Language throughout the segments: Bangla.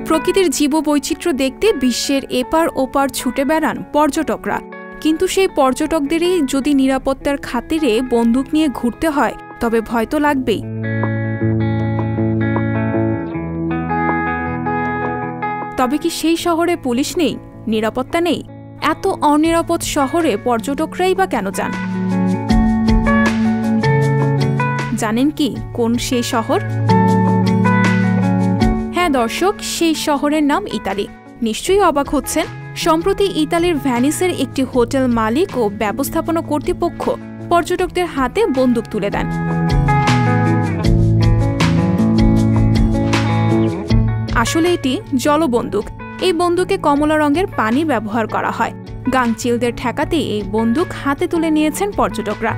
প্রকৃতির জীববৈচিত্র্য দেখতে বিশ্বের এপার ওপার ছুটে বেড়ান পর্যটকরা, কিন্তু সেই পর্যটকদেরই যদি নিরাপত্তার খাতিরে বন্দুক নিয়ে ঘুরতে হয় তবে ভয় তো লাগবেই। তবে কি সেই শহরে পুলিশ নেই, নিরাপত্তা নেই? এত অনিরাপদ শহরে পর্যটকরাই বা কেন যান? জানেন কি কোন সেই শহর? হ্যাঁ দর্শক, সেই শহরের নাম ইতালি। নিশ্চয়ই অবাক হচ্ছেন। সম্প্রতি ইতালির ভ্যানিসের একটি হোটেল মালিক ও ব্যবস্থাপনা কর্তৃপক্ষ পর্যটকদের হাতে বন্দুক তুলে দেন। আসলে এটি জলবন্দুক। এই বন্দুকে কমলা রঙের পানি ব্যবহার করা হয়। গাংচিলদের ঠেকাতে এই বন্দুক হাতে তুলে নিয়েছেন পর্যটকরা।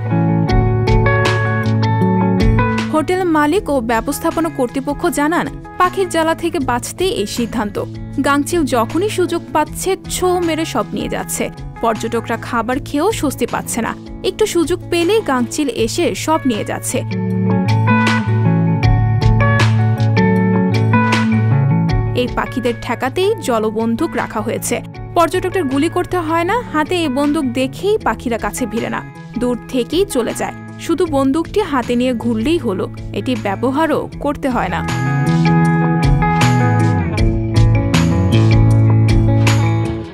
হোটেল মালিক ও ব্যবস্থাপনা কর্তৃপক্ষ জানান, পাখির জ্বালা থেকে বাঁচতেই এই সিদ্ধান্ত। গাংচিল যখনই সুযোগ পাচ্ছে ছো মেরে সব নিয়ে যাচ্ছে। পর্যটকরা খাবার খেয়েও স্বস্তি পাচ্ছে না, একটু সুযোগ পেলেই গাংচিল এসে সব নিয়ে যাচ্ছে। এই পাখিদের ঠেকাতেই জলবন্দুক রাখা হয়েছে। পর্যটকদের গুলি করতে হয় না, হাতে এই বন্দুক দেখেই পাখিরা কাছে ভিড়ে না, দূর থেকেই চলে যায়। শুধু বন্দুকটি হাতে নিয়ে ঘুরলেই হলো, এটি ব্যবহারও করতে হয় না।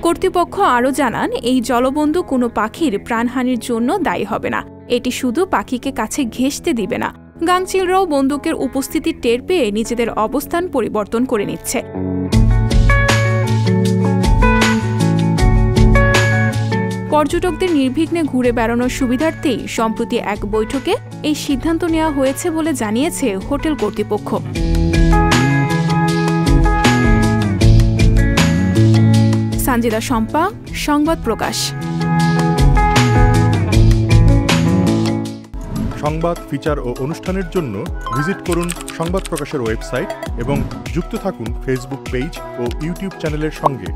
কর্তৃপক্ষ আরও জানান, এই জলবন্দুক কোনো পাখির প্রাণহানির জন্য দায়ী হবে না। এটি শুধু পাখিকে কাছে ঘেঁষতে দিবে না। গাংচিলরাও বন্দুকের উপস্থিতি টের পেয়ে নিজেদের অবস্থান পরিবর্তন করে নিচ্ছে। পর্যটকদের নির্বিঘ্নে ঘুরে বেড়ানোর সুবিধার্থেই সম্প্রতি এক বৈঠকে এই সিদ্ধান্ত নেওয়া হয়েছে বলে জানিয়েছে হোটেল কর্তৃপক্ষ। সানজিদা শম্পা, সংবাদ প্রকাশ। সংবাদ, ফিচার ও অনুষ্ঠানের জন্য ভিজিট করুন সংবাদ প্রকাশের ওয়েবসাইট এবং যুক্ত থাকুন ফেসবুক পেজ ও ইউটিউব চ্যানেলের সঙ্গে।